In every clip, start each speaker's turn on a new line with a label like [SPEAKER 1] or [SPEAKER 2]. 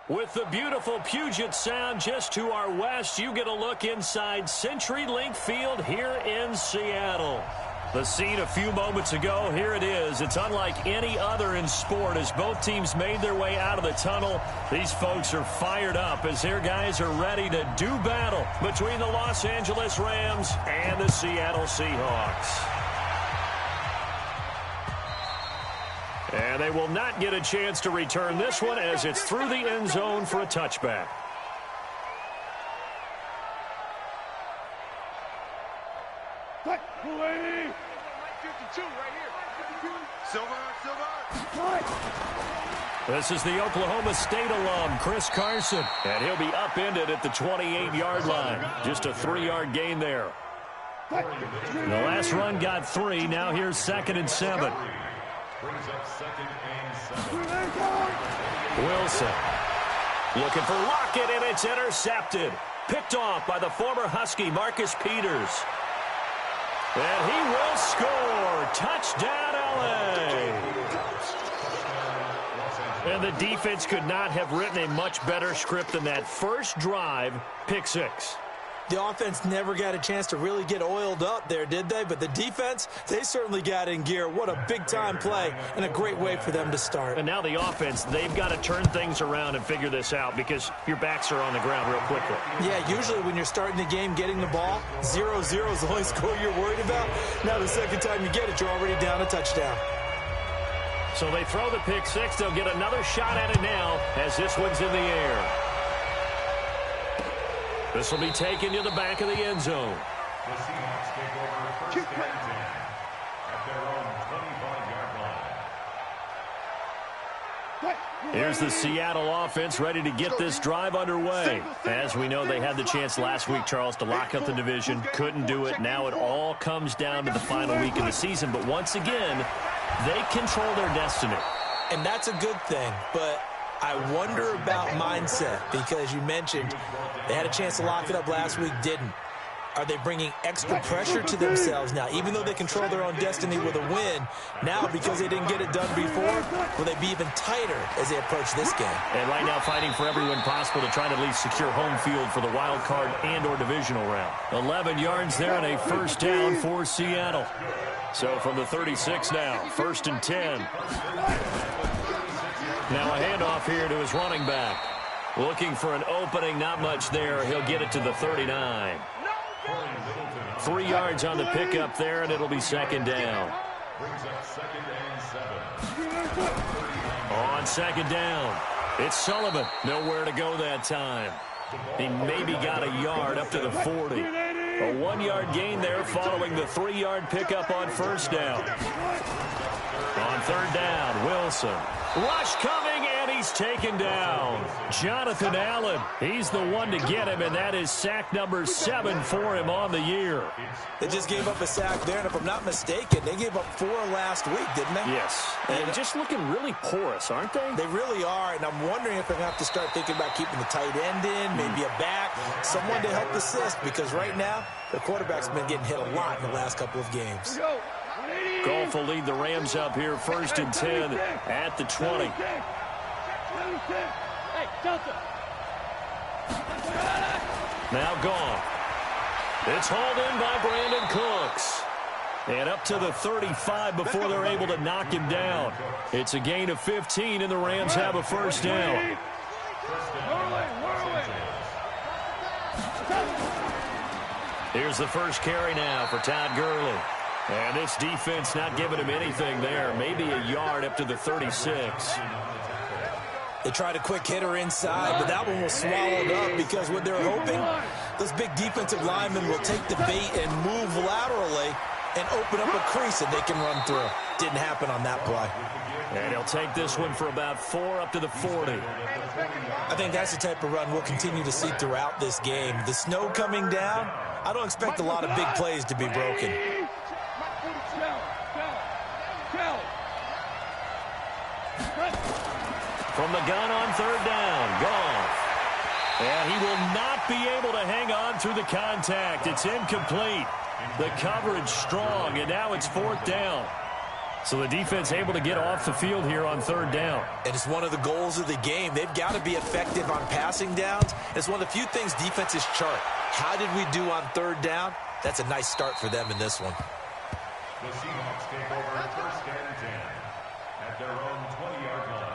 [SPEAKER 1] With the beautiful Puget Sound just to our west, you get a look inside CenturyLink Field here in Seattle. The scene a few moments ago, here it is. It's unlike any other in sport as both teams made their way out of the tunnel. These folks are fired up as their guys are ready to do battle between the Los Angeles Rams and the Seattle Seahawks. And they will not get a chance to return this one as it's through the end zone for a touchback. This is the Oklahoma State alum, Chris Carson, and he'll be upended at the 28-yard line. Just a 3-yard gain there. The last run got 3. Now here's 2nd and 7. Wilson looking for Lockett, and it's intercepted. Picked off by the former Husky, Marcus Peters. And he will score. Touchdown, L.A. And the defense could not have written a much better script than that first drive, pick 6.
[SPEAKER 2] The offense never got a chance to really get oiled up there, did they? But the defense, they certainly got in gear. What a big-time play and a great way for them to start.
[SPEAKER 1] And now the offense, they've got to turn things around and figure this out because your backs are on the ground real quickly.
[SPEAKER 2] Yeah, usually when you're starting the game getting the ball, 0-0 is the only score you're worried about. Now the second time you get it, you're already down a touchdown.
[SPEAKER 1] So they throw the pick 6. They'll get another shot at it now as this one's in the air. This will be taken to the back of the end zone.
[SPEAKER 3] The Seahawks take over first and 10 at their own 25-yard line.
[SPEAKER 1] Here's the Seattle offense ready to get this drive underway. As we know, they had the chance last week, Charles, to lock up the division. Couldn't do it. Now it all comes down to the final week of the season. But once again, they control their destiny.
[SPEAKER 2] And that's a good thing, but I wonder about mindset because you mentioned they had a chance to lock it up last week, didn't. Are they bringing extra pressure to themselves now? Even though they control their own destiny with a win, now because they didn't get it done before, will they be even tighter as they approach this game?
[SPEAKER 1] And right now fighting for every win possible to try to at least secure home field for the wild card and or divisional round. 11 yards there and a first down for Seattle. So from the 36 now, 1st and 10. Now a handoff here to his running back. Looking for an opening, not much there. He'll get it to the 39. 3 yards on the pickup there, and it'll be 2nd down. On 2nd down, it's Sullivan. Nowhere to go that time. He maybe got a yard up to the 40. A 1-yard gain there following the 3-yard pickup on 1st down. On 3rd down, Wilson. Rush coming, and he's taken down. Jonathan Allen, he's the one to get him, and that is sack number 7 for him on the year.
[SPEAKER 2] They just gave up a sack there, and if I'm not mistaken, they gave up 4 last week, didn't they?
[SPEAKER 1] Yes, and just looking really porous, aren't they?
[SPEAKER 2] They really are, and I'm wondering if they have to start thinking about keeping the tight end in, maybe a back, someone to help assist, because right now, the quarterback's been getting hit a lot in the last couple of games.
[SPEAKER 1] Goff will lead the Rams up here 1st and 10 at the 20. Now Goff. It's hauled in by Brandon Cooks. And up to the 35 before they're able to knock him down. It's a gain of 15, and the Rams have a 1st down. Here's the first carry now for Todd Gurley. And this defense not giving him anything there. Maybe a yard up to the 36.
[SPEAKER 2] They tried a quick hitter inside, but that one was swallowed up because what they're hoping, those big defensive linemen will take the bait and move laterally and open up a crease that they can run through. Didn't happen on that play.
[SPEAKER 1] And he'll take this one for about 4 up to the 40.
[SPEAKER 2] I think that's the type of run we'll continue to see throughout this game. The snow coming down, I don't expect a lot of big plays to be broken.
[SPEAKER 1] From the gun on 3rd down, Goff. And he will not be able to hang on through the contact. It's incomplete. The coverage strong, and now it's 4th down. So the defense able to get off the field here on third down.
[SPEAKER 2] And it's one of the goals of the game. They've got to be effective on passing downs. It's one of the few things defenses chart. How did we do on third down? That's a nice start for them in this one.
[SPEAKER 3] The Seahawks take over first and 10 at their own 20-yard line.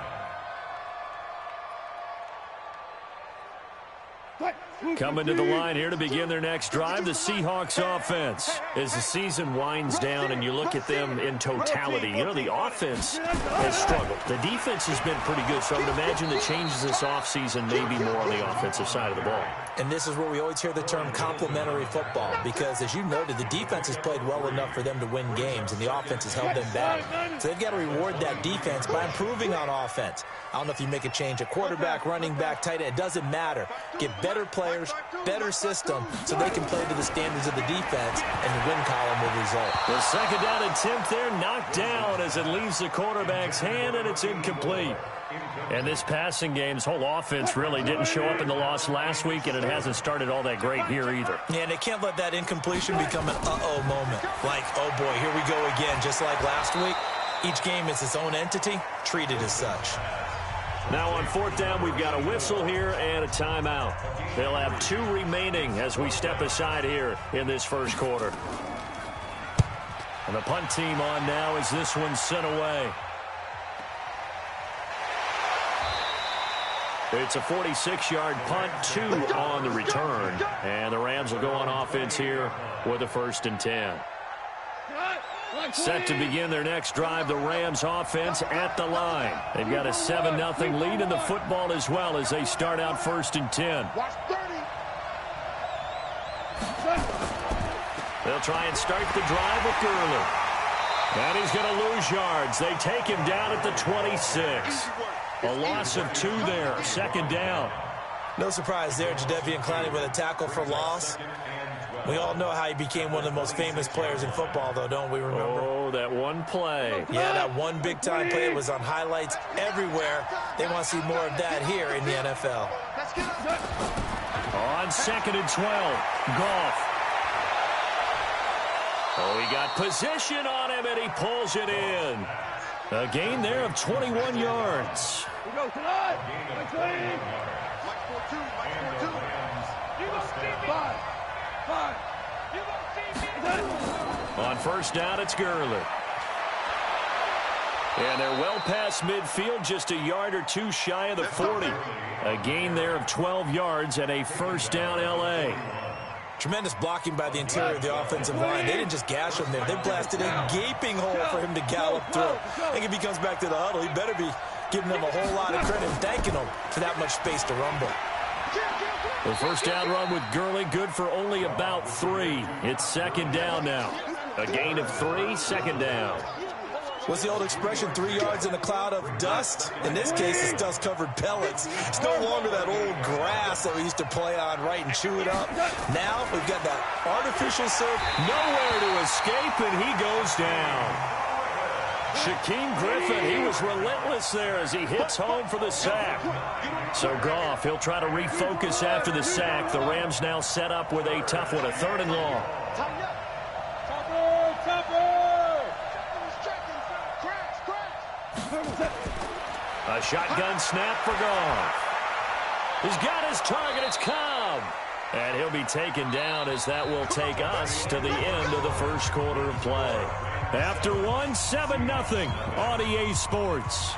[SPEAKER 1] Coming to the line here to begin their next drive, the Seahawks offense. As the season winds down and you look at them in totality, you know, the offense has struggled. The defense has been pretty good, so I would imagine the changes this offseason may be more on the offensive side of the ball.
[SPEAKER 2] And this is where we always hear the term complementary football, because as you noted, the defense has played well enough for them to win games, and the offense has held them back. So they've got to reward that defense by improving on offense. I don't know if you make a change at quarterback, running back, tight end. It doesn't matter. Get better players, better system, so they can play to the standards of the defense, and the win column will result.
[SPEAKER 1] The second down attempt there knocked down as it leaves the quarterback's hand, and it's incomplete. And this passing game's whole offense really didn't show up in the loss last week, and it hasn't started all that great here either.
[SPEAKER 2] Yeah, and they can't let that incompletion become an uh-oh moment. Like, oh boy, here we go again, just like last week. Each game is its own entity, treated as such.
[SPEAKER 1] Now on fourth down, we've got a whistle here and a timeout. They'll have 2 remaining as we step aside here in this first quarter. And the punt team on now as this one's sent away. It's a 46-yard punt, 2 on the return. And the Rams will go on offense here with a 1st and 10. Set to begin their next drive, the Rams offense at the line. They've got a 7-0 lead in the football as well as they start out 1st and 10. They'll try and start the drive with Gurley. And he's going to lose yards. They take him down at the 26. A loss of 2 there, 2nd down.
[SPEAKER 2] No surprise there, Jadeveon Clowney with a tackle for loss. We all know how he became one of the most famous players in football, though, don't we remember?
[SPEAKER 1] Oh, that one play.
[SPEAKER 2] Yeah, that one big-time play. It was on highlights everywhere. They want to see more of that here in the NFL.
[SPEAKER 1] On 2nd and 12, Goff. Oh, he got position on him, and he pulls it in. A gain there of 21 yards. On 1st down, it's Gurley. And they're well past midfield, just a yard or 2 shy of the 40. A gain there of 12 yards and a 1st down L.A.
[SPEAKER 2] Tremendous blocking by the interior of the offensive line. They didn't just gash him there. They blasted a gaping hole for him to gallop through. I think if he comes back to the huddle, he better be giving them a whole lot of credit and thanking them for that much space to rumble.
[SPEAKER 1] The 1st down run with Gurley, good for only about 3. It's 2nd down now. A gain of 3, 2nd down.
[SPEAKER 2] What's the old expression, 3 yards in a cloud of dust? In this case, it's dust-covered pellets. It's no longer that old grass that we used to play on, right, and chew it up. Now we've got that artificial surf.
[SPEAKER 1] Nowhere to escape, and he goes down. Shaquem Griffin, he was relentless there as he hits home for the sack. So Goff, he'll try to refocus after the sack. The Rams now set up with a tough one, a 3rd and long. A shotgun snap for Goff. He's got his target. It's Cobb. And he'll be taken down as that will take us to the end of the first quarter of play. After 1, 7-0 on EA Sports.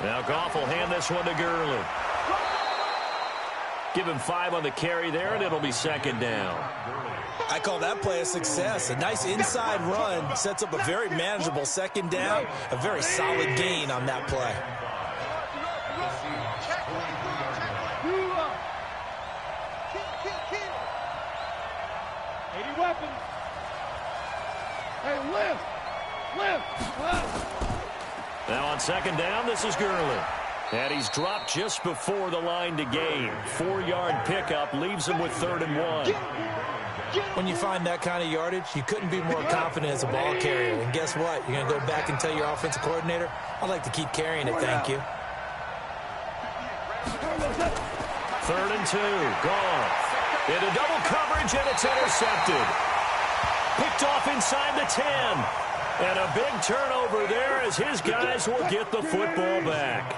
[SPEAKER 1] Now Goff will hand this one to Gurley. Give him 5 on the carry there, and it'll be 2nd down.
[SPEAKER 2] I call that play a success. A nice inside run sets up a very manageable 2nd down. A very solid gain on that play.
[SPEAKER 1] Now on 2nd down, this is Gurley. And he's dropped just before the line to gain. 4-yard pickup leaves him with 3rd and 1.
[SPEAKER 2] When you find that kind of yardage, you couldn't be more confident as a ball carrier. And guess what? You're going to go back and tell your offensive coordinator, I'd like to keep carrying it, thank you.
[SPEAKER 1] 3rd and 2, gone. Into double coverage, and it's intercepted. Picked off inside the 10. And a big turnover there as his guys will get the football back.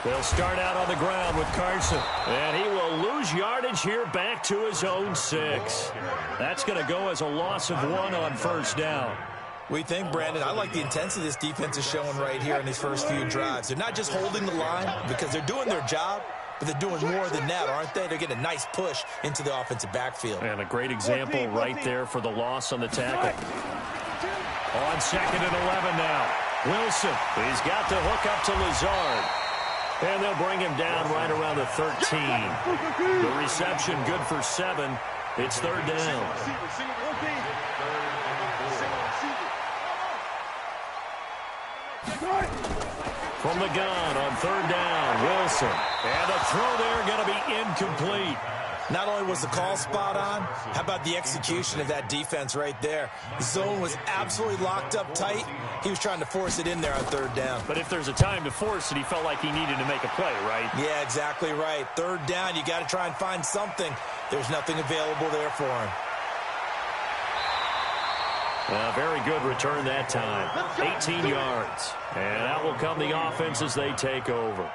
[SPEAKER 1] They'll start out on the ground with Carson. And he will lose yardage here back to his own 6. That's going to go as a loss of 1 on 1st down.
[SPEAKER 2] We think, Brandon, I like the intensity this defense is showing right here in these first few drives. They're not just holding the line because they're doing their job, but they're doing more than that, aren't they? They're getting a nice push into the offensive backfield.
[SPEAKER 1] And a great example right there for the loss on the tackle. On 2nd and 11 now. Wilson, he's got the hook up to Lazard. And they'll bring him down right around the 13. The reception good for 7. It's 3rd down. From the gun on 3rd down, Wilson. And the throw there going to be incomplete.
[SPEAKER 2] Not only was the call spot on, how about the execution of that defense right there? The zone was absolutely locked up tight. He was trying to force it in there on 3rd down.
[SPEAKER 1] But if there's a time to force it, he felt like he needed to make a play, right?
[SPEAKER 2] Yeah, exactly right. 3rd down, you got to try and find something. There's nothing available there for him.
[SPEAKER 1] Very good return that time. 18 yards. And out will come the offense as they take over.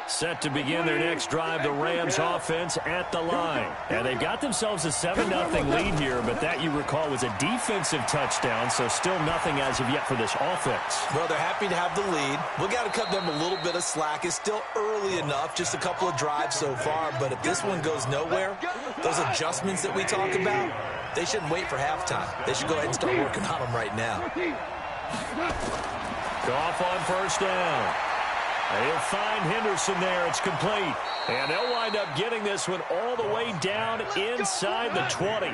[SPEAKER 1] Set to begin their next drive, the Rams offense at the line. And they've got themselves a 7-0 lead here, but that, you recall, was a defensive touchdown, so still nothing as of yet for this offense.
[SPEAKER 2] Well, they're happy to have the lead. We've got to cut them a little bit of slack. It's still early enough, just a couple of drives so far, but if this one goes nowhere, those adjustments that we talk about, they shouldn't wait for halftime. They should go ahead and start working on them right now.
[SPEAKER 1] Goff on 1st down. He'll find Henderson there. It's complete. And they'll wind up getting this one all the way down inside the 20.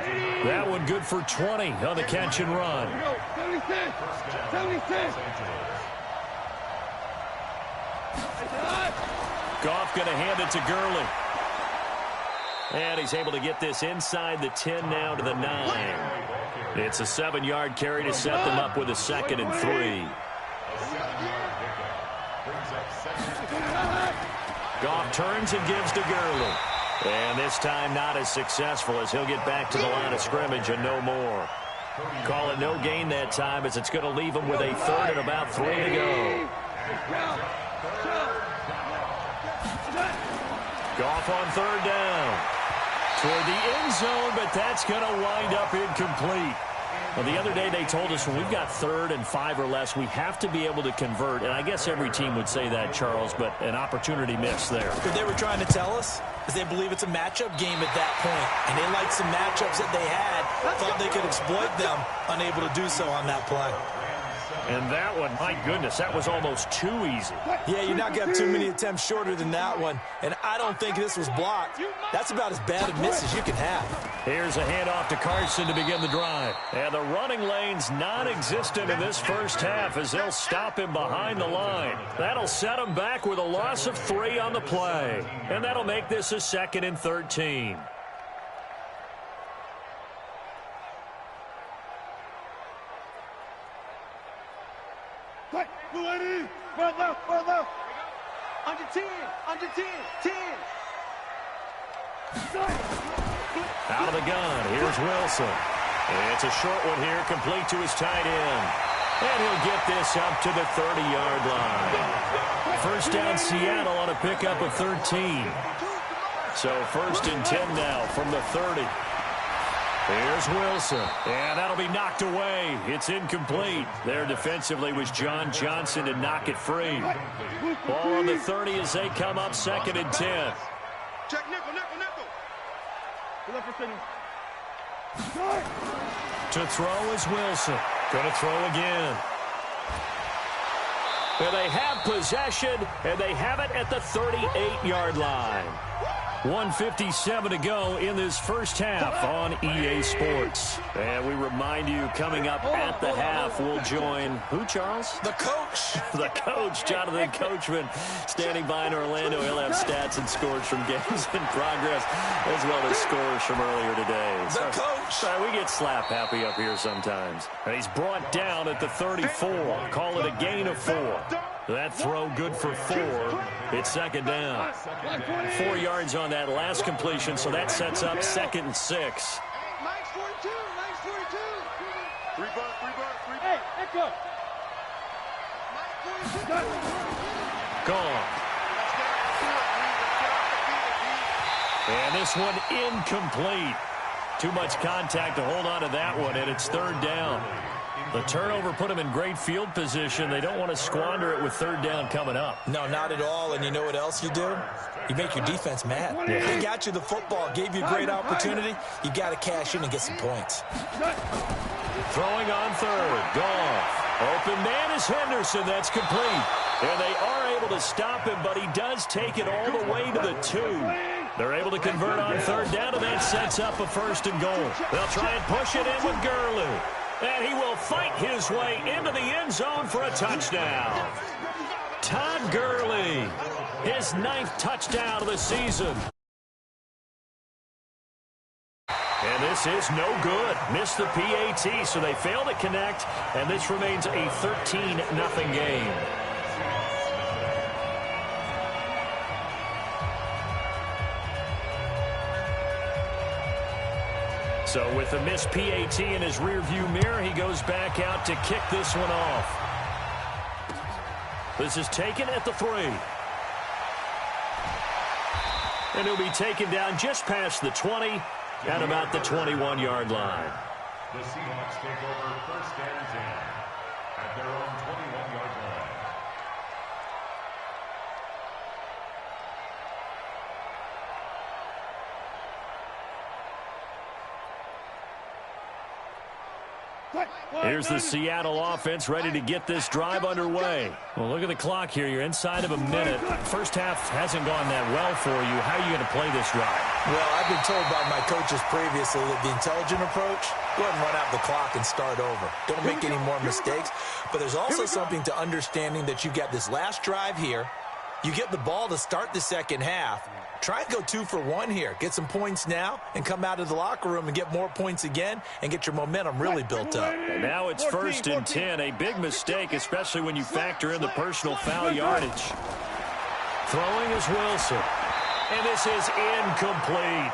[SPEAKER 1] That one good for 20 on the catch and run. Goff going to hand it to Gurley. And he's able to get this inside the 10 now to the 9. It's a 7-yard carry to set them up with a 2nd and 3. Goff turns and gives to Gurley. And this time not as successful as he'll get back to the line of scrimmage and no more. Call it no gain that time as it's going to leave him with a 3rd and about 3 to go. Goff on 3rd down. Toward the end zone, but that's going to wind up incomplete. Well, the other day they told us when we've got 3rd and 5 or less, we have to be able to convert. And I guess every team would say that, Charles, but an opportunity missed there.
[SPEAKER 2] What they were trying to tell us is they believe it's a matchup game at that point. And they liked some matchups that they had, thought they could exploit them, unable to do so on that play.
[SPEAKER 1] And that one, my goodness, that was almost too easy.
[SPEAKER 2] Yeah, you're not going to have too many attempts shorter than that one. And I don't think this was blocked. That's about as bad a miss as you can have.
[SPEAKER 1] Here's a handoff to Carson to begin the drive. And the running lane's non-existent in this first half as they'll stop him behind the line. That'll set him back with a loss of 3 on the play. And that'll make this a 2nd and 13.
[SPEAKER 4] Under 10, 10.
[SPEAKER 1] Out of the gun, here's Wilson. It's a short one here, complete to his tight end. And he'll get this up to the 30-yard line. First down, Seattle on a pickup of 13. So 1st and 10 now from the 30. Here's Wilson, and that'll be knocked away. It's incomplete. There defensively was John Johnson to knock it free. Ball on the 30 as they come up 2nd and 10.
[SPEAKER 4] Check nickel.
[SPEAKER 1] To throw is Wilson. Going to throw again. And they have possession, and they have it at the 38-yard line. 1:57 to go in this first half on EA Sports. And we remind you, coming up at the half, we'll join who, Charles?
[SPEAKER 2] The coach.
[SPEAKER 1] The coach, Jonathan Coachman, standing by in Orlando. He'll have stats and scores from games in progress, as well as scores from earlier today.
[SPEAKER 2] The coach.
[SPEAKER 1] Sorry, we get slap happy up here sometimes. And he's brought down at the 34. Call it a gain of 4. That throw good for 4. It's second down. 4 yards on that last completion, so that sets up 2nd and 6.
[SPEAKER 4] Max 42, Max 42. 3 bucks, 3 bucks, 3 bucks. Hey, Echo. Max 42.
[SPEAKER 1] Gone. And this one incomplete. Too much contact to hold on to that one, and it's 3rd down. The turnover put them in great field position. They don't want to squander it with 3rd down coming up.
[SPEAKER 2] No, not at all. And you know what else you do? You make your defense mad.
[SPEAKER 1] Yeah.
[SPEAKER 2] They got you the football, gave you a great opportunity. You got to cash in and get some points.
[SPEAKER 1] Throwing on 3rd. Goff. Open man is Henderson. That's complete. And they are able to stop him, but he does take it all the way to the 2. They're able to convert on 3rd down, and that sets up a 1st and goal. They'll try and push it in with Gurley. And he will fight his way into the end zone for a touchdown. Todd Gurley, his 9th touchdown of the season. And this is no good. Missed the PAT, so they fail to connect, and this remains a 13-0 game. So with the missed PAT in his rearview mirror, he goes back out to kick this one off. This is taken at the 3. And he'll be taken down just past the 20 at about the 21-yard line.
[SPEAKER 3] The Seahawks take over 1st and 10 at their own 21-yard line.
[SPEAKER 1] Here's the Seattle offense ready to get this drive underway. Well, look at the clock here. You're inside of a minute. First half hasn't gone that well for you. How are you going to play this drive?
[SPEAKER 2] Well, I've been told by my coaches previously that the intelligent approach, go ahead and run out the clock and start over. Don't make any more mistakes. But there's also something to understanding that you get this last drive here. You get the ball to start the second half. Try and go 2 for 1 here. Get some points now and come out of the locker room and get more points again and get your momentum really built up.
[SPEAKER 1] And now it's 1st and 10. A big mistake, especially when you factor in the personal foul yardage. Throwing is Wilson. And this is incomplete.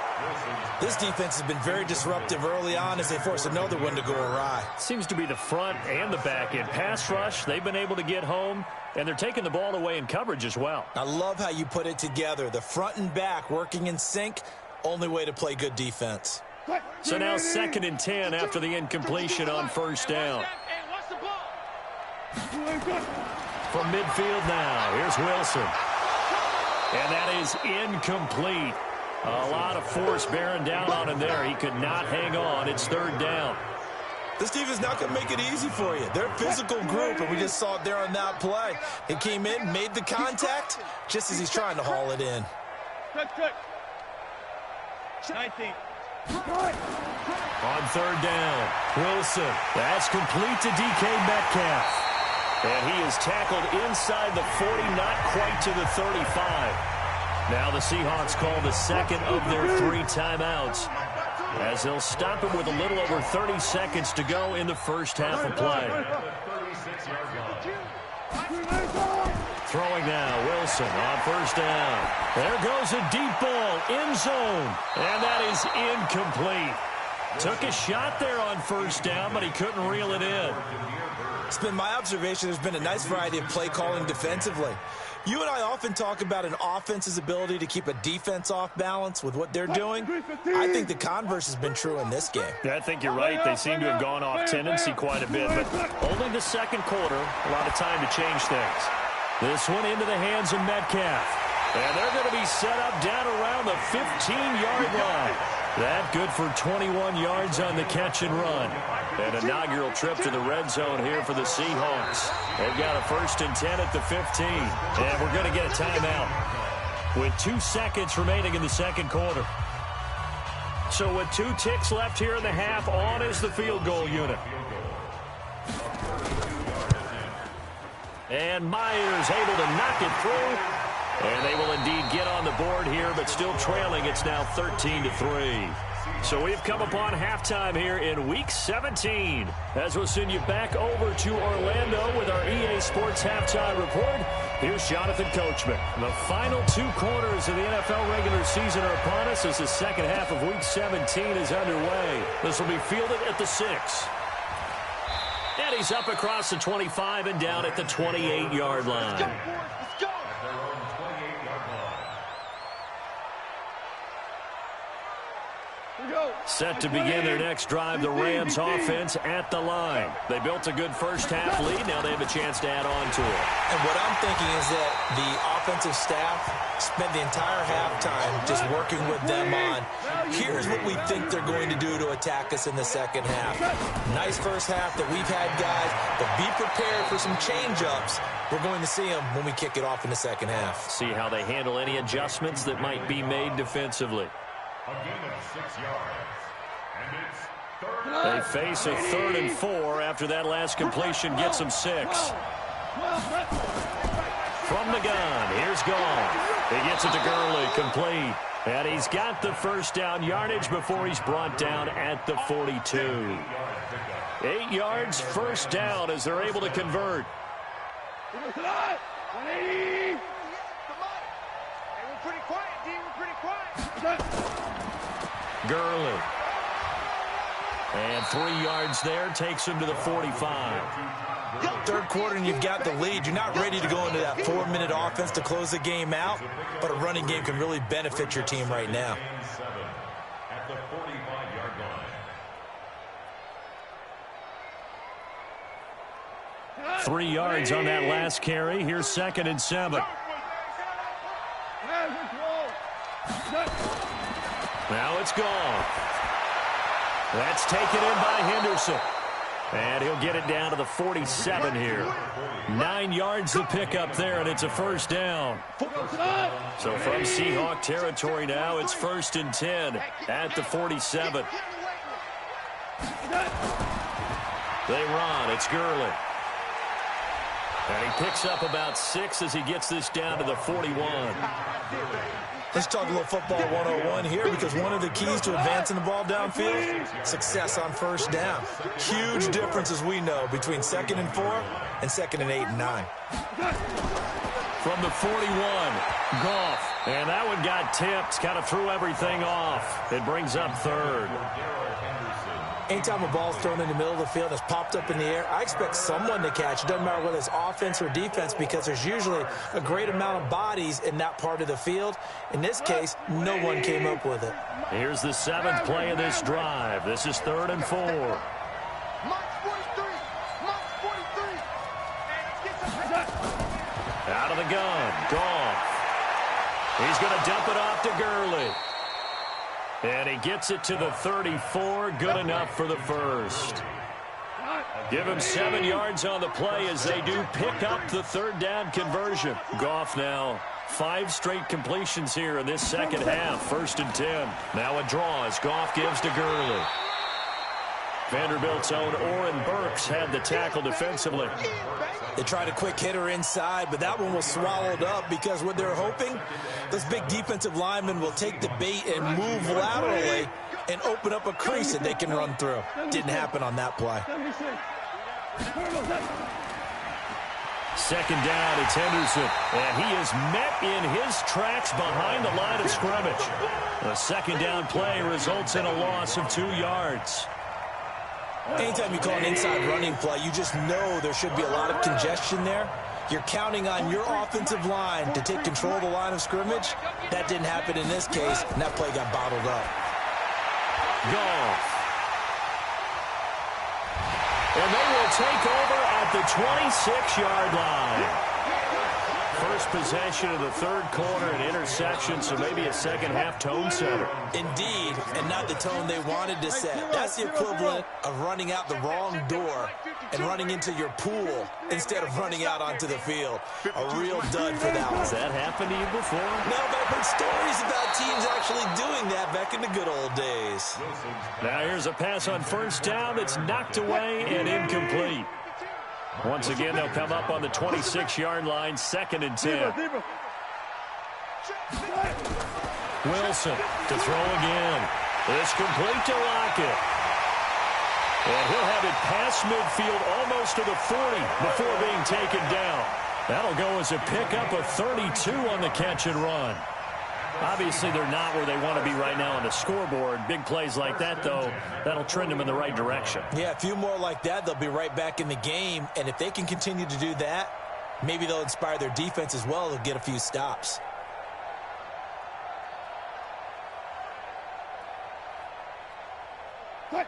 [SPEAKER 2] This defense has been very disruptive early on as they force another one to go awry.
[SPEAKER 1] Seems to be the front and the back end. Pass rush, they've been able to get home, and they're taking the ball away in coverage as well.
[SPEAKER 2] I love how you put it together. The front and back working in sync, only way to play good defense.
[SPEAKER 1] So now 2nd and 10 after the incompletion on 1st down. From midfield now, here's Wilson. And that is incomplete. A lot of force bearing down on him there. He could not hang on. It's 3rd down.
[SPEAKER 2] This team is not going to make it easy for you. They're a physical group, and we just saw it there on that play. He came in, made the contact, just as he's trying to haul it in.
[SPEAKER 4] Good. 19.
[SPEAKER 1] On 3rd down, Wilson. That's complete to DK Metcalf. And he is tackled inside the 40, not quite to the 35. Now the Seahawks call the 2nd of their 3 timeouts, as they'll stop him with a little over 30 seconds to go in the first half of play. Throwing now, Wilson on 1st down. There goes a deep ball, end zone, and that is incomplete. Took a shot there on 1st down, but he couldn't reel it in.
[SPEAKER 2] It's been my observation there's been a nice variety of play calling defensively. You and I often talk about an offense's ability to keep a defense off balance with what they're doing. I think the converse has been true in this game.
[SPEAKER 1] I think you're right. They seem to have gone off tendency quite a bit, but only the 2nd quarter, a lot of time to change things. This one into the hands of Metcalf. And they're going to be set up down around the 15-yard line. That good for 21 yards on the catch and run. An inaugural trip to the red zone here for the Seahawks. They've got a 1st and 10 at the 15. And we're going to get a timeout. with 2 seconds remaining in the second quarter. So with 2 ticks left here in the half, on is the field goal unit. And Myers able to knock it through. And they will indeed get on the board here, but still trailing. It's now 13-3. So we've come upon halftime here in Week 17. As we'll send you back over to Orlando with our EA Sports Halftime Report, here's Jonathan Coachman. The final 2 quarters of the NFL regular season are upon us as the second half of Week 17 is underway. This will be fielded at the 6. And he's up across the 25 and down at the 28-yard line.
[SPEAKER 4] Let's go, boys. Let's go.
[SPEAKER 1] Set to begin their next drive, the Rams offense at the line. They built a good first-half lead. Now they have a chance to add on to it.
[SPEAKER 2] And what I'm thinking is that the offensive staff spent the entire halftime just working with them on, here's what we think they're going to do to attack us in the second half. Nice first half that we've had, guys, but be prepared for some change-ups. We're going to see them when we kick it off in the second half.
[SPEAKER 1] See how they handle any adjustments that might be made defensively.
[SPEAKER 3] A gain of 6 yards. And it's
[SPEAKER 1] They face a 3rd and 4 after that last completion gets them 6. From the gun, here's Goff. He gets it to Gurley, complete. And he's got the first down yardage before he's brought down at the 42. 8 yards, first down as they're able to convert.
[SPEAKER 4] 180. We're pretty quiet, D. We're pretty quiet.
[SPEAKER 1] Gurley. And 3 yards there takes him to the 45.
[SPEAKER 2] Third quarter and you've got the lead. You're not ready to go into that 4-minute offense to close the game out, but a running game can really benefit your team right now.
[SPEAKER 3] at the 45-yard line.
[SPEAKER 1] 3 yards on that last carry. Here's 2nd and 7. Now it's gone. That's taken in by Henderson. And he'll get it down to the 47 here. 9 yards to pick up there, and it's a first down. So from Seahawk territory now, it's 1st and 10 at the 47. They run. It's Gurley. And he picks up about 6 as he gets this down to the 41.
[SPEAKER 2] Let's talk a little football 101 here, because one of the keys to advancing the ball downfield, success on first down. Huge difference, as we know, between 2nd and 4 and 2nd and 8 and 9.
[SPEAKER 1] From the 41, Goff. And that one got tipped, kind of threw everything off. It brings up 3rd.
[SPEAKER 2] Anytime a ball's thrown in the middle of the field and it's popped up in the air, I expect someone to catch. It doesn't matter whether it's offense or defense, because there's usually a great amount of bodies in that part of the field. In this case, no one came up with it.
[SPEAKER 1] Here's the 7th play of this drive. This is 3rd and 4. Out of the gun, Goff. He's going to dump it off to Gurley. And he gets it to the 34, good enough for the first. Give him 7 yards on the play as they do pick up the 3rd down conversion. Goff now 5 straight completions here in this second half, 1st and 10. Now a draw as Goff gives to Gurley. Vanderbilt's own Oren Burks had the tackle defensively.
[SPEAKER 2] They tried a quick hitter inside, but that one was swallowed up, because what they're hoping, this big defensive lineman will take the bait and move laterally and open up a crease that they can run through. Didn't happen on that play.
[SPEAKER 1] 2nd down, it's Henderson. And he is met in his tracks behind the line of scrimmage. A 2nd down play results in a loss of 2 yards.
[SPEAKER 2] Anytime you call an inside running play, you just know there should be a lot of congestion there. You're counting on your offensive line to take control of the line of scrimmage. That didn't happen in this case, and that play got bottled up.
[SPEAKER 1] Goff. And they will take over at the 26-yard line. first possession of the third quarter, an interception, so maybe a second-half tone setter.
[SPEAKER 2] Indeed, and not the tone they wanted to set. That's the equivalent of running out the wrong door and running into your pool instead of running out onto the field. A real dud for that one.
[SPEAKER 1] Has that happened to you before?
[SPEAKER 2] No, but I've heard stories about teams actually doing that back in the good old days.
[SPEAKER 1] Now here's a pass on first down that's knocked away and incomplete. Once again, they'll come up on the 26-yard line, 2nd and 10. Wilson to throw again. It's complete to Lockett. And he'll have it past midfield almost to the 40 before being taken down. That'll go as a pickup of 32 on the catch and run. Obviously, they're not where they want to be right now on the scoreboard. Big plays like that, though, that'll trend them in the right direction.
[SPEAKER 2] Yeah, a few more like that, they'll be right back in the game. And if they can continue to do that, maybe they'll inspire their defense as well to get a few stops.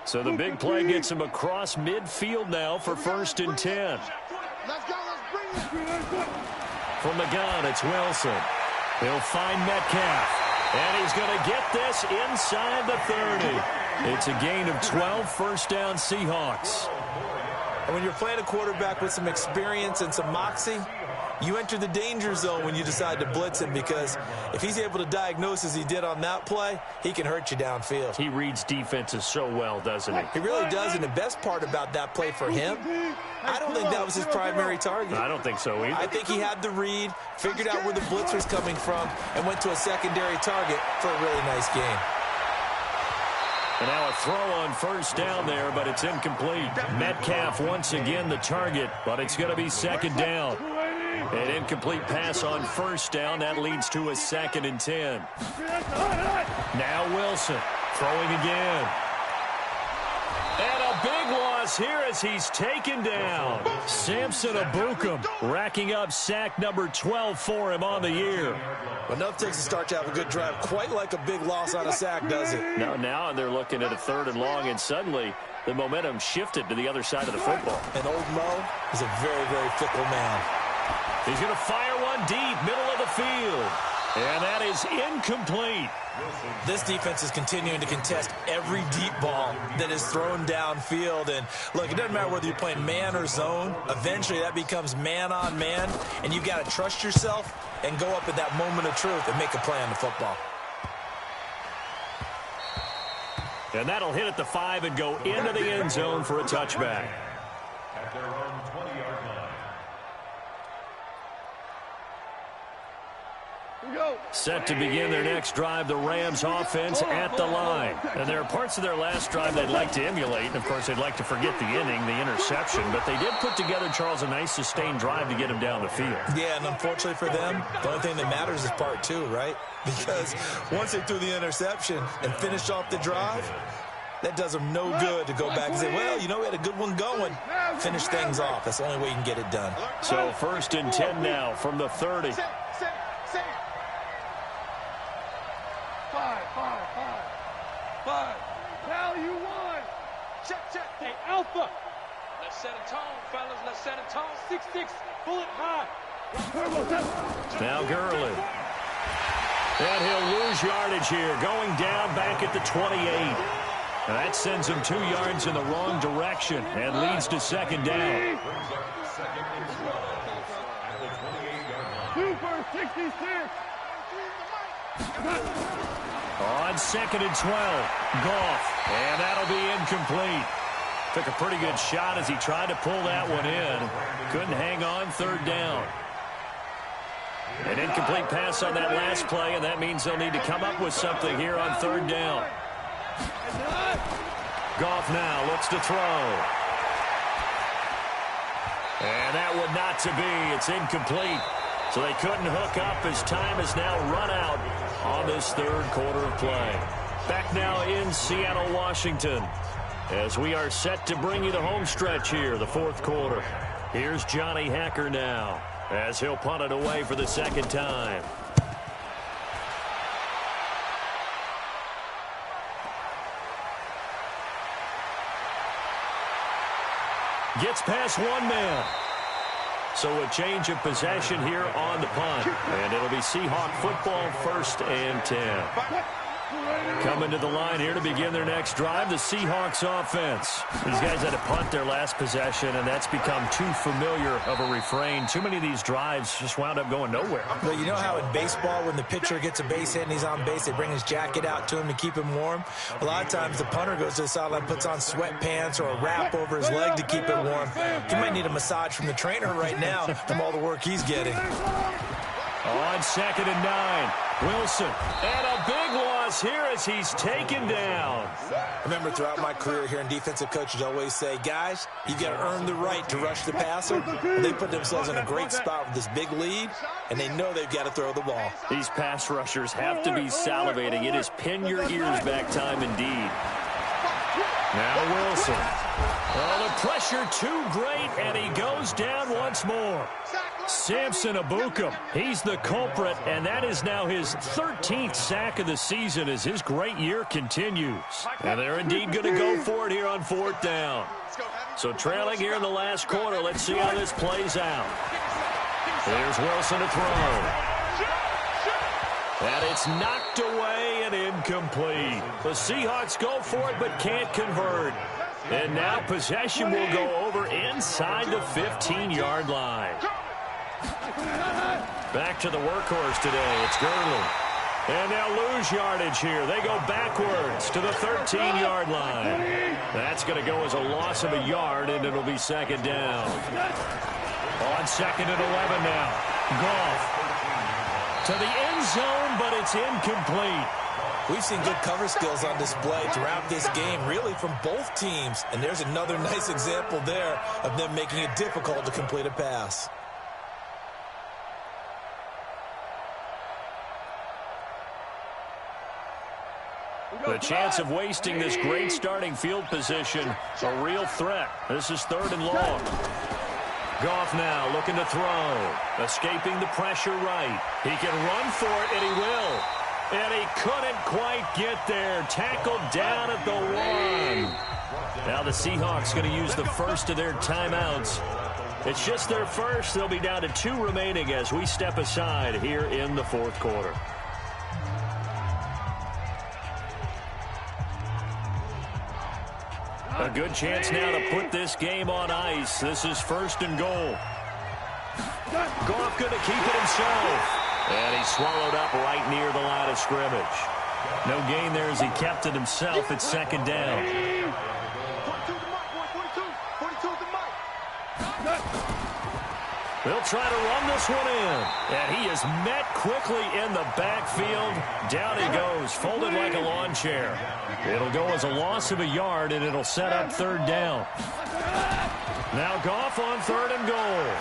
[SPEAKER 1] So the big play gets him across midfield now for 1st and 10.
[SPEAKER 4] Let's go, let's bring it.
[SPEAKER 1] From the gun, it's Wilson. He'll find Metcalf. And he's going to get this inside the 30. It's a gain of 12, first down Seahawks.
[SPEAKER 2] And when you're playing a quarterback with some experience and some moxie, you enter the danger zone when you decide to blitz him, because if he's able to diagnose as he did on that play, he can hurt you downfield.
[SPEAKER 1] He reads defenses so well, doesn't he?
[SPEAKER 2] He really does, and the best part about that play for him, I don't think that was his primary target.
[SPEAKER 1] I don't think so either.
[SPEAKER 2] I think he had the read, figured out where the blitz was coming from, and went to a secondary target for a really nice game.
[SPEAKER 1] And now a throw on first down there, but it's incomplete. Metcalf once again the target, but it's going to be 2nd down. An incomplete pass on first down. That leads to a 2nd and 10. Now Wilson throwing again. And a big loss here as he's taken down. Samson Ebukam racking up sack number 12 for him on the year.
[SPEAKER 2] Enough takes to start to have a good drive. Quite like a big loss on a sack, does it?
[SPEAKER 1] No, now they're looking at a 3rd and long, and suddenly the momentum shifted to the other side of the football.
[SPEAKER 2] And old Mo is a very, very fickle man.
[SPEAKER 1] He's going to fire one deep, middle of the field. And that is incomplete.
[SPEAKER 2] This defense is continuing to contest every deep ball that is thrown downfield. And look, it doesn't matter whether you're playing man or zone. Eventually that becomes man on man. And you've got to trust yourself and go up at that moment of truth and make a play on the football.
[SPEAKER 1] And that'll hit at the 5 and go into the end zone for a touchback.
[SPEAKER 3] At their own 20-yard line.
[SPEAKER 1] Set to begin their next drive, the Rams offense at the line. And there are parts of their last drive they'd like to emulate. And, of course, they'd like to forget the inning, the interception. But they did put together, Charles, a nice sustained drive to get him down the field.
[SPEAKER 2] Yeah, and unfortunately for them, the only thing that matters is part 2, right? Because once they threw the interception and finished off the drive, that does them no good to go back and say, well, you know, we had a good one going. Finish things off. That's the only way you can get it done.
[SPEAKER 1] So 1st and 10 now from the 30.
[SPEAKER 4] Five. Now you won. Check. Hey, Alpha. Let's set a tone, fellas. Let's set a tone. 6-6. Bullet high.
[SPEAKER 1] Now Gurley. And he'll lose yardage here. Going down back at the 28. And that sends him 2 yards in the wrong direction and leads to 2nd down.
[SPEAKER 4] Super 66.
[SPEAKER 1] On 2nd and 12, Goff, and that'll be incomplete. Took a pretty good shot as he tried to pull that one in. Couldn't hang on, 3rd down. An incomplete pass on that last play, and that means they'll need to come up with something here on 3rd down. Goff now looks to throw. And that one not to be. It's incomplete. So they couldn't hook up as time has now run out on this 3rd quarter of play. Back now in Seattle, Washington, as we are set to bring you the home stretch here, the 4th quarter. Here's Johnny Hacker now as he'll punt it away for the 2nd time. Gets past one man. So a change of possession here on the punt. And it'll be Seahawk football, 1st and 10. Coming to the line here to begin their next drive, the Seahawks offense. These guys had to punt their last possession, and that's become too familiar of a refrain. Too many of these drives just wound up going nowhere.
[SPEAKER 2] Well, you know how in baseball, when the pitcher gets a base hit and he's on base, they bring his jacket out to him to keep him warm? A lot of times the punter goes to the sideline, puts on sweatpants or a wrap over his leg to keep it warm. He might need a massage from the trainer right now from all the work he's getting.
[SPEAKER 1] On 2nd and 9, Wilson. And a big loss here as he's taken down.
[SPEAKER 2] I remember throughout my career hearing defensive coaches always say, guys, you've got to earn the right to rush the passer. They put themselves in a great spot with this big lead, and they know they've got to throw the ball.
[SPEAKER 1] These pass rushers have to be salivating. It is pin your ears back time indeed. Now Wilson. Oh, the pressure too great, and he goes down once more. Samson Abukum, he's the culprit, and that is now his 13th sack of the season as his great year continues. And they're indeed going to go for it here on 4th down. So trailing here in the last quarter, let's see how this plays out. Here's Wilson to throw. And it's knocked away and incomplete. The Seahawks go for it but can't convert. And now possession will go over inside the 15-yard line. Back to the workhorse today. It's Gurley. And now lose yardage here. They go backwards to the 13-yard line. That's going to go as a loss of a yard, and it'll be 2nd down. On 2nd and 11 now. Goff to the end zone, but it's incomplete.
[SPEAKER 2] We've seen good cover skills on display throughout this game, really from both teams. And there's another nice example there of them making it difficult to complete a pass.
[SPEAKER 1] The chance of wasting this great starting field position, a real threat. This is 3rd and long. Goff now looking to throw. Escaping the pressure right. He can run for it, and he will. And he couldn't quite get there. Tackled down at the 1. Now the Seahawks going to use the first of their timeouts. It's just their first. They'll be down to 2 remaining as we step aside here in the 4th quarter. A good chance now to put this game on ice. This is 1st and goal. Goff going to keep it himself. And he's swallowed up right near the line of scrimmage. No gain there as he kept it himself. It's 2nd down. They'll try to run this one in. And he is met quickly in the backfield. Down he goes, folded like a lawn chair. It'll go as a loss of a yard, and it'll set up 3rd down. Now Goff on 3rd and goal.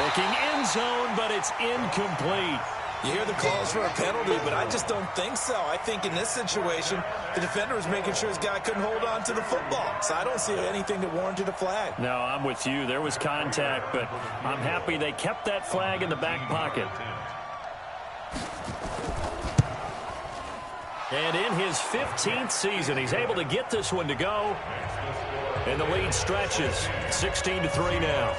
[SPEAKER 1] Looking end zone, but it's incomplete.
[SPEAKER 2] You hear the calls for a penalty, but I just don't think so. I think in this situation, the defender was making sure his guy couldn't hold on to the football. So I don't see anything that warranted a flag.
[SPEAKER 1] No, I'm with you. There was contact, but I'm happy they kept that flag in the back pocket. And in his 15th season, he's able to get this one to go. And the lead stretches 16-3 now.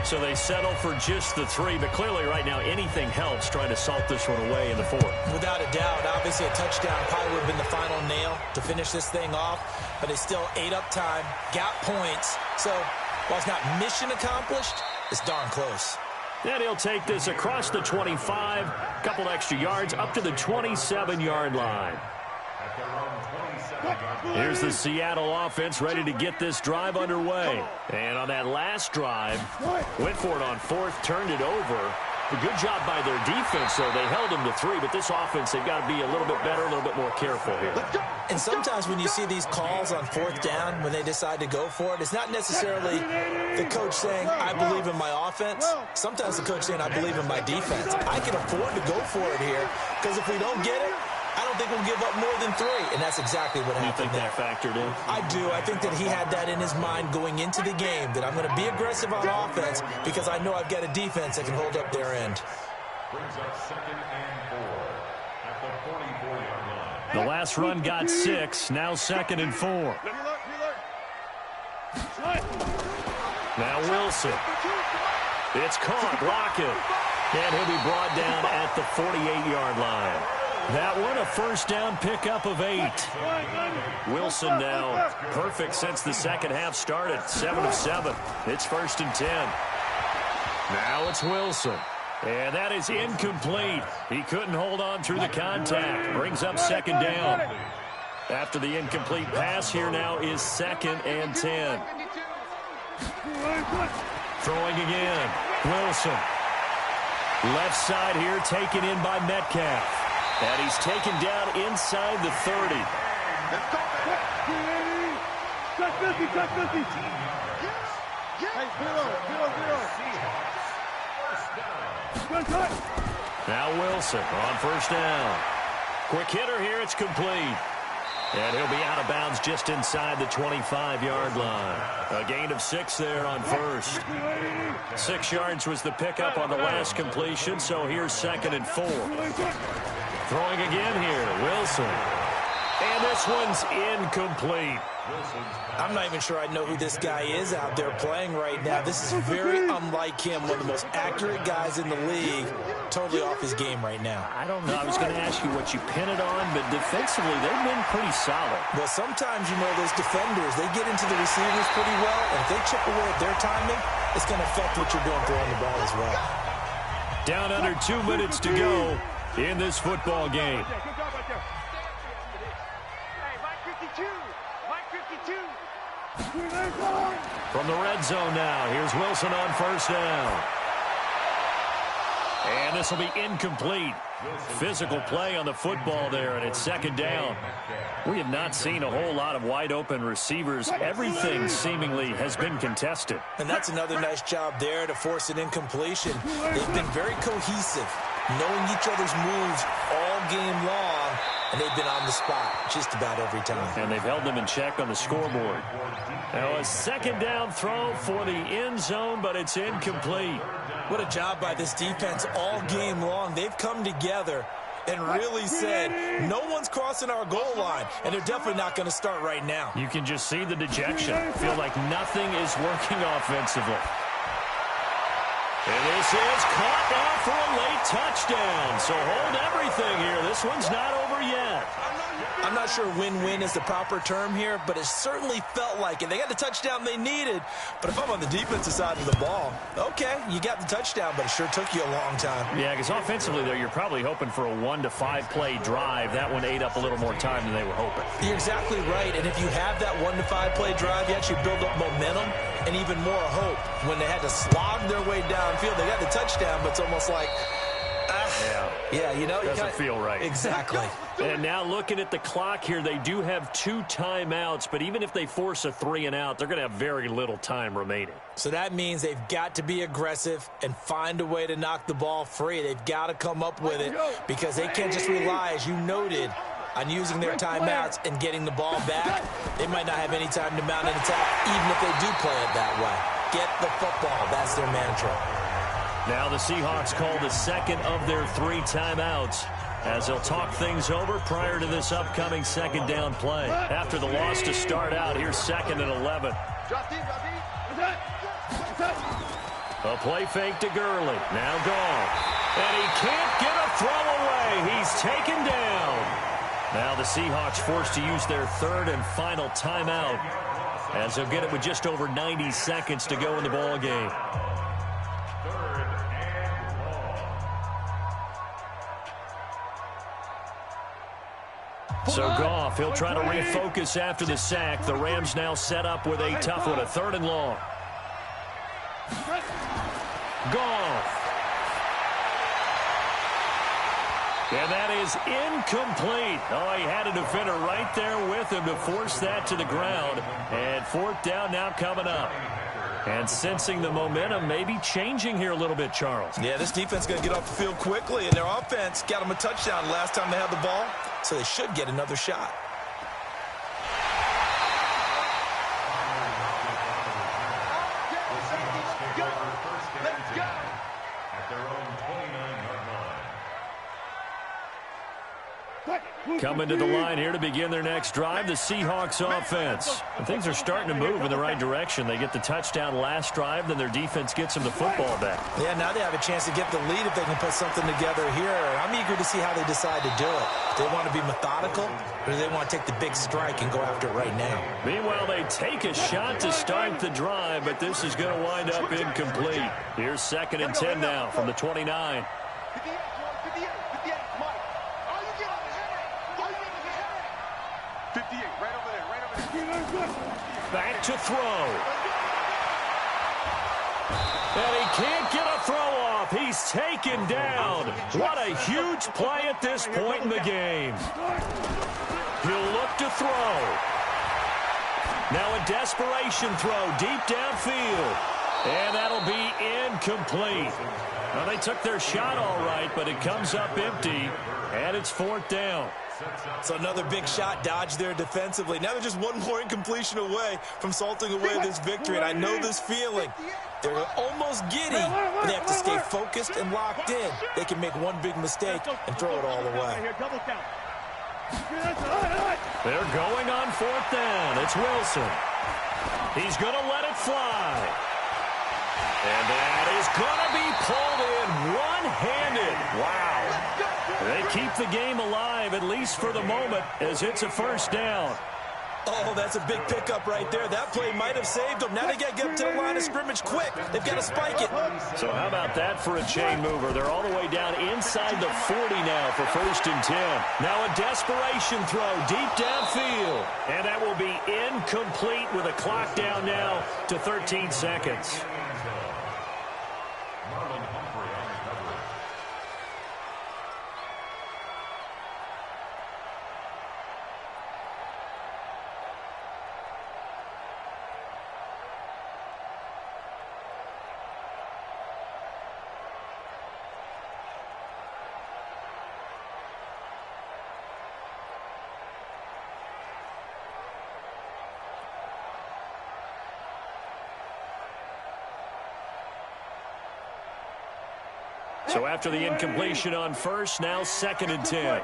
[SPEAKER 1] So they settle for just the 3, but clearly right now anything helps trying to salt this one away in the 4th.
[SPEAKER 2] Without a doubt, obviously a touchdown probably would have been the final nail to finish this thing off, but they still ate up time, got points. So while it's not mission accomplished, it's darn close.
[SPEAKER 1] And he'll take this across the 25, a couple extra yards up to the 27-yard line. Here's the Seattle offense ready to get this drive underway. And on that last drive, went for it on 4th, turned it over. A good job by their defense, though. They held them to 3, but this offense, they've got to be a little bit better, a little bit more careful here.
[SPEAKER 2] And sometimes when you see these calls on 4th down, when they decide to go for it, it's not necessarily the coach saying, I believe in my offense. Sometimes the coach saying, I believe in my defense. I can afford to go for it here, because if we don't get it, I don't think we'll give up more than 3, and that's exactly what happened.
[SPEAKER 1] You think that factored in?
[SPEAKER 2] I do. I think that he had that in his mind going into the game, that I'm going to be aggressive on offense because I know I've got a defense that can hold up their end.
[SPEAKER 3] Brings up 2nd and 4 at the 44-yard line.
[SPEAKER 1] The last run got 6, now 2nd and 4. Now Wilson. It's caught. Lockett. And he'll be brought down at the 48-yard line. That one a first down pickup of 8. Wilson now perfect since the second half started. 7 of 7. It's 1st and 10. Now it's Wilson. And that is incomplete. He couldn't hold on through the contact. Brings up 2nd down. After the incomplete pass, here now is 2nd and 10. Throwing again. Wilson. Left side here taken in by Metcalf. And he's taken down inside the 30. Now Wilson on 1st down. Quick hitter here. It's complete. And he'll be out of bounds just inside the 25-yard line. A gain of 6 there on 1st. 6 yards was the pickup on the last completion, so here's 2nd and 4. Throwing again here, Wilson. And this one's incomplete.
[SPEAKER 2] I'm not even sure I know who this guy is out there playing right now. This is very unlike him, one of the most accurate guys in the league. Totally off his game right now.
[SPEAKER 1] I don't know. I was going to ask you what you pin it on, but defensively, they've been pretty solid.
[SPEAKER 2] Well, sometimes, you know, those defenders, they get into the receivers pretty well, and if they chip away at their timing, it's going to affect what you're doing throwing the ball as well.
[SPEAKER 1] Down under 2 minutes to go in this football game. From the red zone now, here's Wilson on 1st down. And this will be incomplete. Physical play on the football there, and it's 2nd down. We have not seen a whole lot of wide-open receivers. Everything seemingly has been contested.
[SPEAKER 2] And that's another nice job there to force an incompletion. They've been very cohesive, knowing each other's moves all game long, and they've been on the spot just about every time.
[SPEAKER 1] And they've held them in check on the scoreboard. Now a 2nd down throw for the end zone, but it's incomplete.
[SPEAKER 2] What a job by this defense all game long. They've come together and really said, no one's crossing our goal line, and they're definitely not going to start right now.
[SPEAKER 1] You can just see the dejection. Feel like nothing is working offensively. And this is caught now for a late touchdown. So hold everything here. This one's not over yet.
[SPEAKER 2] I'm not sure win-win is the proper term here, but it certainly felt like it. They got the touchdown they needed, but if I'm on the defensive side of the ball, okay, you got the touchdown, but it sure took you a long time.
[SPEAKER 1] Yeah, because offensively, though, you're probably hoping for a 1 to 5 play drive. That one ate up a little more time than they were hoping.
[SPEAKER 2] You're exactly right, and if you have that 1 to 5 play drive, you actually build up momentum and even more hope. When they had to slog their way downfield, they got the touchdown, but it's almost like, yeah, you know,
[SPEAKER 1] doesn't feel right.
[SPEAKER 2] Exactly.
[SPEAKER 1] And now looking at the clock here, they do have 2 timeouts, but even if they force a 3 and out, they're going to have very little time remaining.
[SPEAKER 2] So that means they've got to be aggressive and find a way to knock the ball free. They've got to come up with it because they can't just rely, as you noted, on using their timeouts and getting the ball back. They might not have any time to mount an attack, even if they do play it that way. Get the football. That's their mantra.
[SPEAKER 1] Now the Seahawks call the 2nd of their 3 timeouts as they'll talk things over prior to this upcoming 2nd down play. After the loss to start out, here's 2nd and 11. A play fake to Gurley. Now gone. And he can't get a throw away. He's taken down. Now the Seahawks forced to use their 3rd and final timeout as they'll get it with just over 90 seconds to go in the ball game. So Goff, he'll try to refocus after the sack. The Rams now set up with a tough one, a 3rd and long. Goff. And that is incomplete. Oh, he had a defender right there with him to force that to the ground. And 4th down now coming up. And sensing the momentum maybe changing here a little bit, Charles.
[SPEAKER 2] Yeah, this defense is going to get off the field quickly, and their offense got them a touchdown last time they had the ball, so they should get another shot.
[SPEAKER 1] Coming to the line here to begin their next drive, the Seahawks offense. And things are starting to move in the right direction. They get the touchdown last drive, then their defense gets them the football back. Yeah, now they have a chance to get the lead if they can put something together here. I'm eager to see how they decide to do it. Do they want to be methodical, or do they want to take the big strike and go after it right now? Meanwhile, they take a shot to start the drive, but this is going to wind up incomplete. Here's 2nd and 10 now from the 29.
[SPEAKER 4] 58, right over there.
[SPEAKER 1] Back to throw. And he can't get a throw off. He's taken down. What a huge play at this point in the game. He'll look to throw. Now a desperation throw deep downfield. And that'll be incomplete. Well, they took their shot all right, but it comes up empty, and it's 4th down. So another big shot dodged there defensively. Now they're just one more incompletion away from salting away this victory, and I know this feeling. They're almost giddy, but they have to stay focused and locked in. They can make one big mistake and throw it all away. They're going on 4th down. It's Wilson. He's going to let it fly. And that is going to be pulled in one-handed. Wow. They keep the game alive, at least for the moment, as it's a 1st down. Oh, that's a big pickup right there. That play might have saved them. Now they got to get up to the line of scrimmage quick. They've got to spike it. So how about that for a chain mover? They're all the way down inside the 40 now for 1st and 10. Now a desperation throw deep downfield. And that will be incomplete with a clock down now to 13 seconds. So after the incompletion on 1st, now 2nd and 10.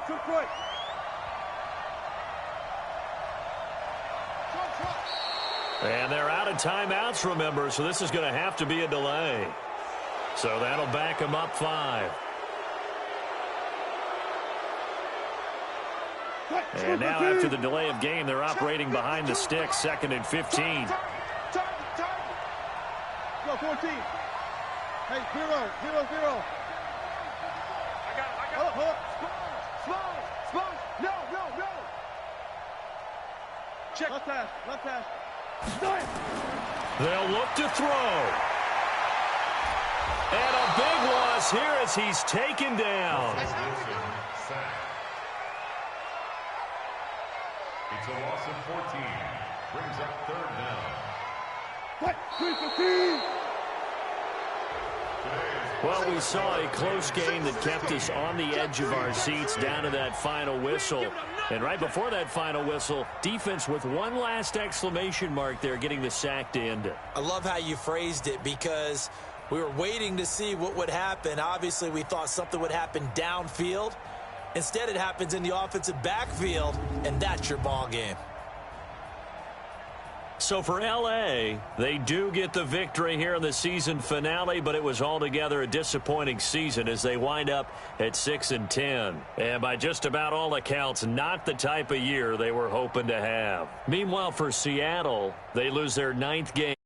[SPEAKER 1] And they're out of timeouts, remember, so this is going to have to be a delay. So that'll back them up 5. And now after the delay of game, they're operating behind the sticks, 2nd and 15.
[SPEAKER 4] Go, 14. Hey, 0-0-0. Hold up. Slow. No. Check. Left hash.
[SPEAKER 1] They'll look to throw. And a big loss here as he's taken down.
[SPEAKER 3] It's a loss of 14. Brings up 3rd down.
[SPEAKER 4] What? 3-15.
[SPEAKER 1] Well, we saw a close game that kept us on the edge of our seats down to that final whistle. And right before that final whistle, defense with one last exclamation mark there, getting the sack to end it.
[SPEAKER 2] I love how you phrased it, because we were waiting to see what would happen. Obviously, we thought something would happen downfield. Instead, it happens in the offensive backfield, and that's your ball game.
[SPEAKER 1] So for L.A., they do get the victory here in the season finale, but it was altogether a disappointing season as they wind up at 6 and 10. And by just about all accounts, not the type of year they were hoping to have. Meanwhile, for Seattle, they lose their 9th game.